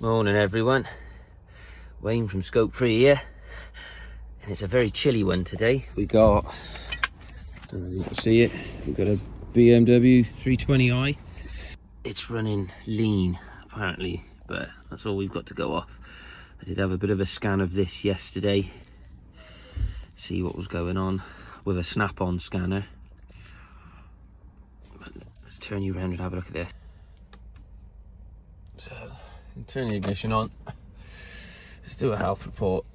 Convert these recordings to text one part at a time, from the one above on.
Morning everyone, Wayne from Scope 3 here, and it's a very chilly one today. We got, don't know if you can see it, we've got a BMW 320i. It's running lean apparently, but that's all we've got to go off. I did have a bit of a scan of this yesterday, see what was going on with a snap-on scanner. But let's turn you around and have a look at this. So, turn the ignition on. Let's do a health report.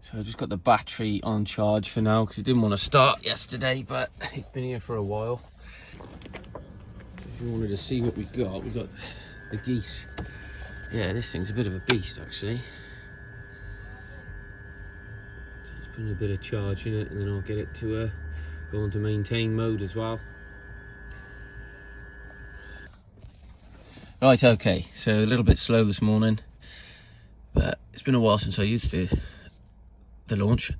So I just got the battery on charge for now because it didn't want to start yesterday, but it's been here for a while. If you wanted to see what we got the geese. Yeah, this thing's a bit of a beast actually. So just putting a bit of charge in it, and then I'll get it to go into maintain mode as well. Right, okay, so a little bit slow this morning, but it's been a while since I used the launch.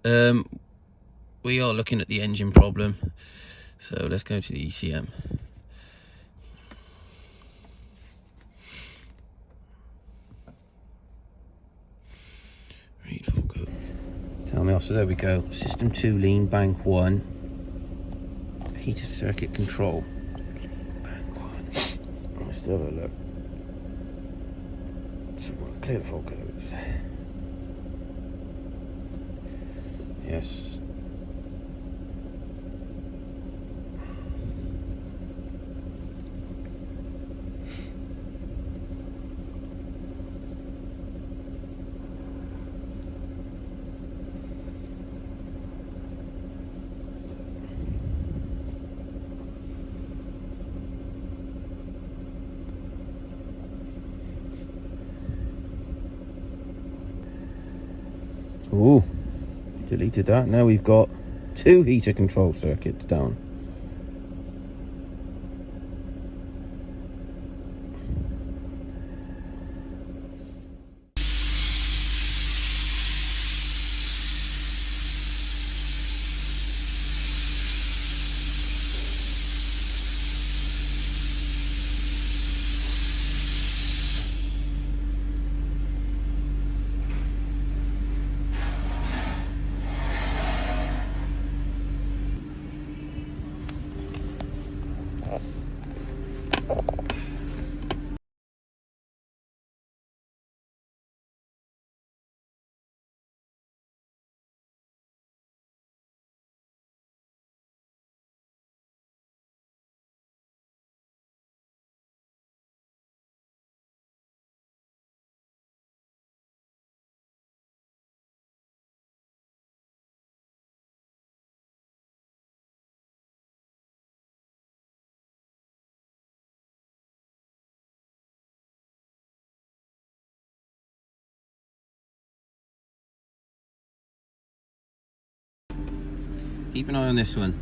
We are looking at the engine problem, so let's go to the ECM. Read full code. Tell me off. So there we go. System 2 lean, bank 1. Heater circuit control. Bank 1. Let's have a look. So we'll clear the fault codes. Yes. Ooh, deleted that. Now we've got 2 heater control circuits down. Keep an eye on this one.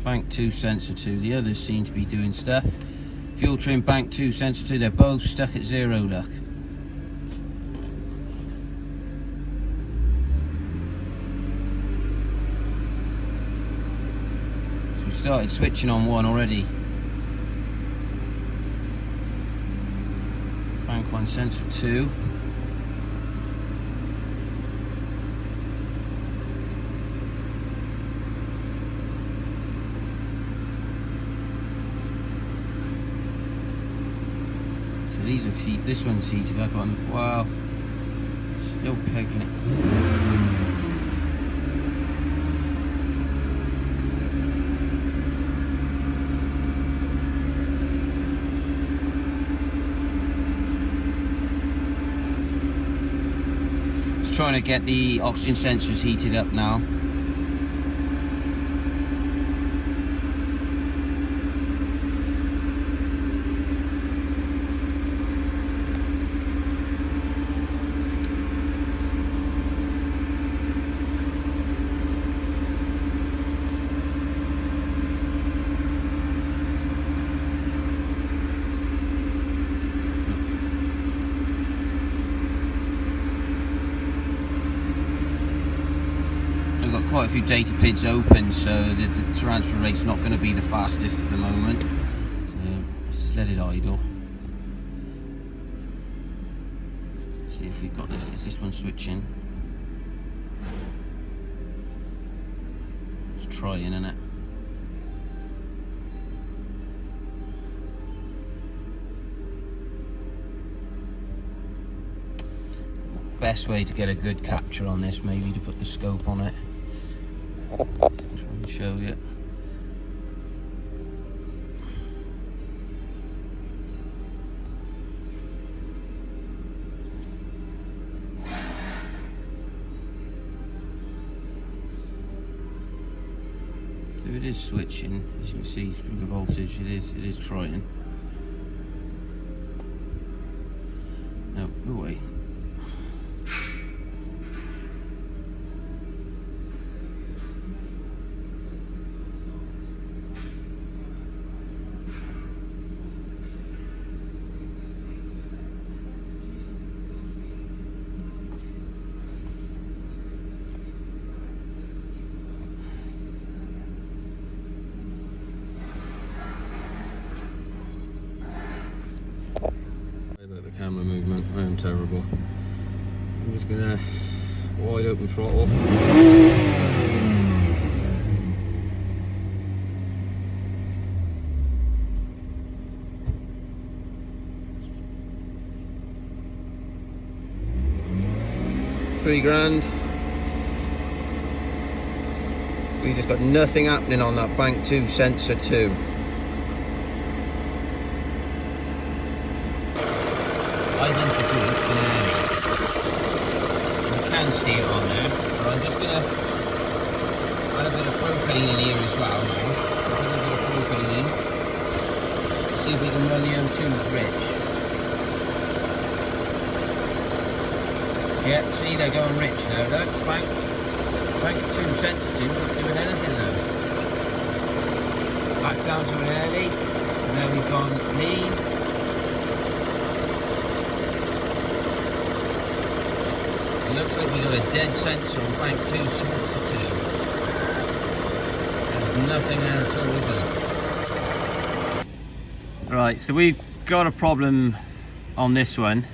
Bank 2 sensor 2. The others seem to be doing stuff. Fuel trim bank 2 sensor 2. They're both stuck at 0 luck. So we started switching on one already. Bank 1 sensor 2. These are this one's heated up on. Wow, it's still pegging it. Just trying to get the oxygen sensors heated up now. quite a few data PIDs open, so the transfer rate's not going to be the fastest at the moment. So let's just let it idle. See if we've got this. Is this one switching? It's trying, isn't it? Best way to get a good capture on this, maybe to put the scope on it. Try and show you. So it is switching, as you can see through the voltage. It is trying. No, go away. About the camera movement, I am terrible. I'm just gonna wide open throttle. £3 grand. We just got nothing happening on that Bank 2 sensor 2. I think the fluid's been early. You can see it on there, but I'm just gonna add a bit of propane in here as well now. Put a bit of propane in. See if we can run the M2s rich. Yeah, see they're going rich now. Look, Bank 2 sensor 2's not doing anything though. Back down to an early, and now we've gone lean. It looks like we got a dead sensor on Bank 2 sensor 2. There's nothing there at all, is there? Right, so we've got a problem on this one,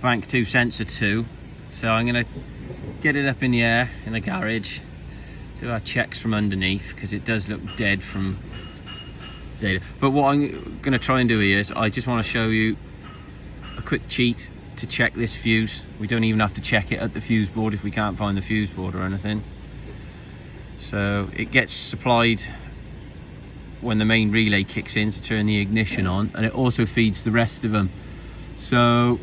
Bank 2 sensor 2. So I'm going to get it up in the air in the garage, do our checks from underneath, because it does look dead from data. But what I'm going to try and do here is I just want to show you a quick cheat to check this fuse. We don't even have to check it at the fuse board if we can't find the fuse board or anything. So it gets supplied when the main relay kicks in to turn the ignition on, and it also feeds the rest of them. So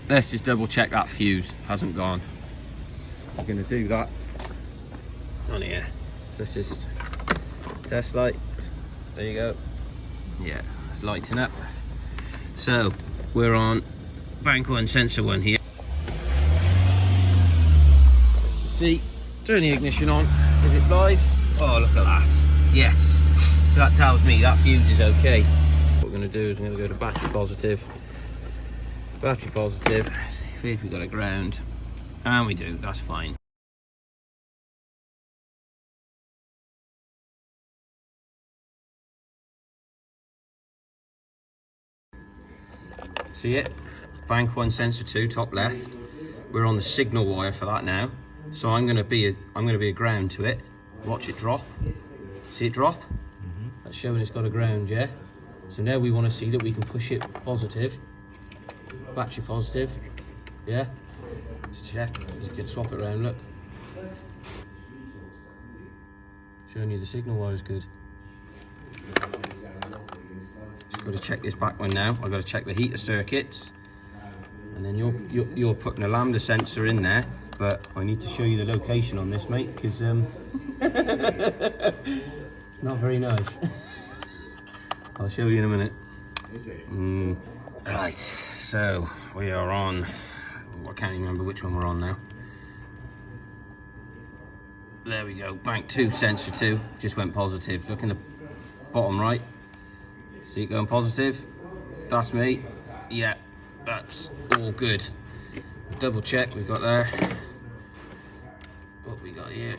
let's just double check that fuse hasn't gone. We're going to do that on here. So let's just test light. There you go. Yeah, it's lighting up. So we're on Bank 1 sensor 1 here. So let's just see. Turn the ignition on. Is it live? Oh, look at that. Yes. So that tells me that fuse is okay. What we're going to do is I'm going to go to battery positive. Battery positive. See if we've got a ground. And we do. That's fine. See it? Bank 1 sensor 2 top left. We're on the signal wire for that now. So I'm gonna be a ground to it. Watch it drop. See it drop? That's showing it's got a ground, yeah? So now we want to see that we can push it positive. Battery positive. Yeah? To check. Just get swap it around, look. Showing you the signal wire is good. Just got to check this back one now. I've got to check the heater circuits. And then you're putting a lambda sensor in there, but I need to show you the location on this, mate, because not very nice. I'll show you in a minute. Right, so we are on, I can't even remember which one we're on now. There we go, Bank 2 sensor 2 just went positive. Look in the bottom right, see it going positive? That's me. Yeah, that's all good. Double check we've got there. what we got here.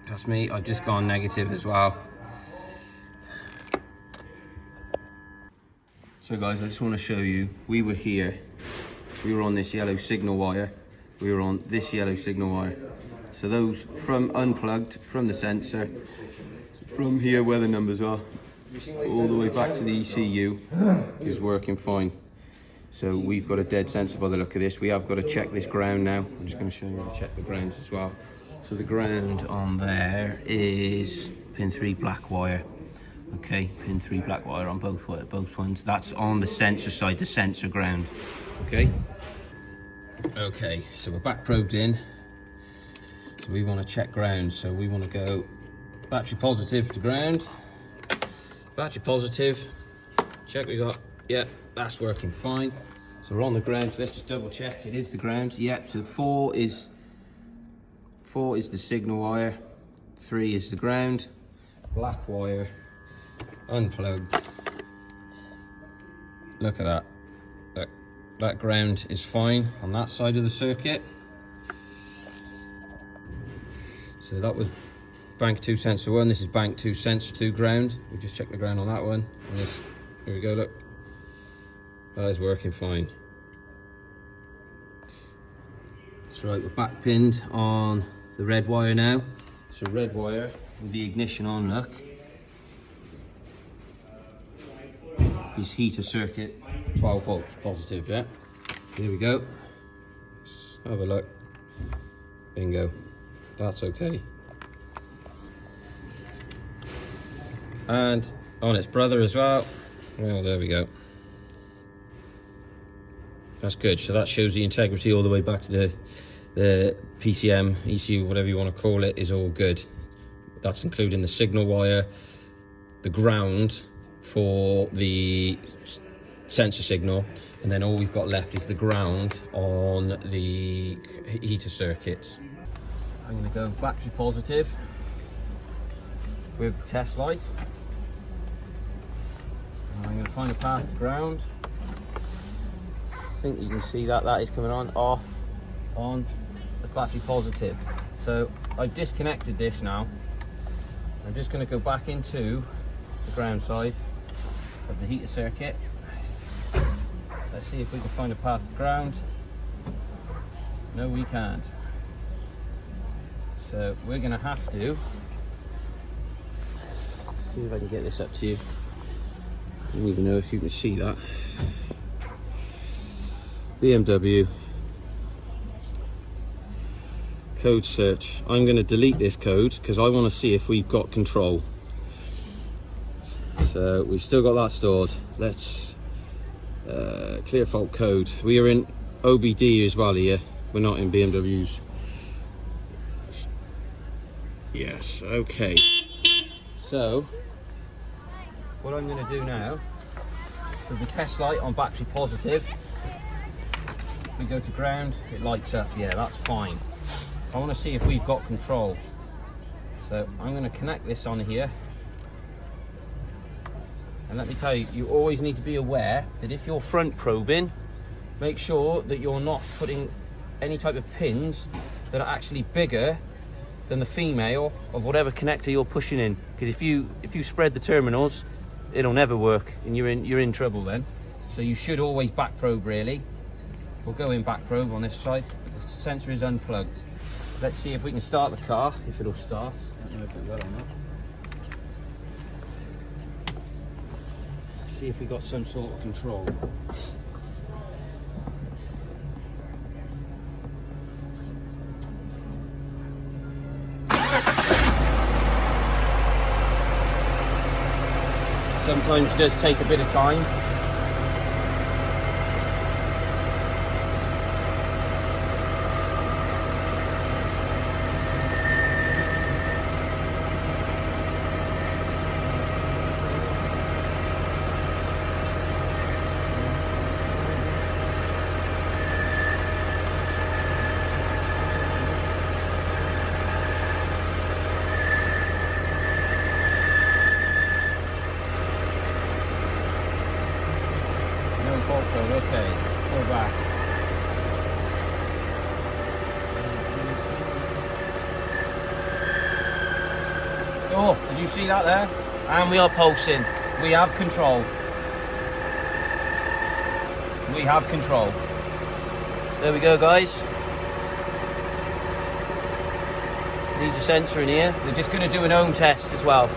Trust me, I've just gone negative as well. So guys, I just want to show you, we were here, we were on this yellow signal wire, we were on this yellow signal wire. So those from unplugged from the sensor, from here where the numbers are, all the way back to the ECU is working fine. So we've got a dead sensor by the look of this. We have got to check this ground now. I'm just going to show you how to check the grounds as well. So the ground on there is pin 3 black wire. Okay, pin 3 black wire on both ones. That's on the sensor side, the sensor ground. Okay. Okay, so we're back probed in. So we want to check ground. So we want to go battery positive to ground. Battery positive. Check we got. Yeah, that's working fine. So we're on the ground. So let's just double check. It is the ground. Yep. So 4 is the signal wire. 3 is the ground. Black wire. Unplugged. Look at that. Look, that ground is fine on that side of the circuit. So that was bank 2 sensor 1. This is bank 2 sensor 2 ground. We just checked the ground on that one. And this, here we go. Look, that is working fine. That's right. We're back pinned on the red wire now. So red wire with the ignition on. Look. This heater circuit, 12 volts positive, yeah? Here we go. Let's have a look. Bingo. That's okay. And on its brother as well. Well, there we go. That's good. So that shows the integrity all the way back to the PCM, ECU, whatever you want to call it, is all good. That's including the signal wire, the ground for the sensor signal, and then all we've got left is the ground on the heater circuits. I'm going to go battery positive with the test light. And I'm going to find a path to ground. I think you can see that is coming on, off, on, the battery positive. So I've disconnected this now. I'm just going to go back into the ground side of the heater circuit. Let's see if we can find a path to ground. No, we can't. So we're going to have to see if I can get this up to you. I don't even know if you can see that. BMW code search. I'm going to delete this code because I want to see if we've got control. So we've still got that stored. Let's clear fault code. We are in OBD as well here. We're not in BMWs. Yes, okay. So what I'm going to do now, with the test light on battery positive, we go to ground, it lights up. Yeah, that's fine. I want to see if we've got control. So I'm going to connect this on here. And let me tell you, you always need to be aware that if you're front probing, make sure that you're not putting any type of pins that are actually bigger than the female of whatever connector you're pushing in. Because if you spread the terminals, it'll never work, and you're in trouble then. So you should always back probe really. We'll go in back probe on this side. The sensor is unplugged. Let's see if we can start the car, if it'll start. I don't know if it will or not. See if we got some sort of control. Sometimes it does take a bit of time. okay, go back. Oh, did you see that there? And we are pulsing. We have control. We have control. There we go, guys. Needs a sensor in here. We're just going to do an ohm test as well.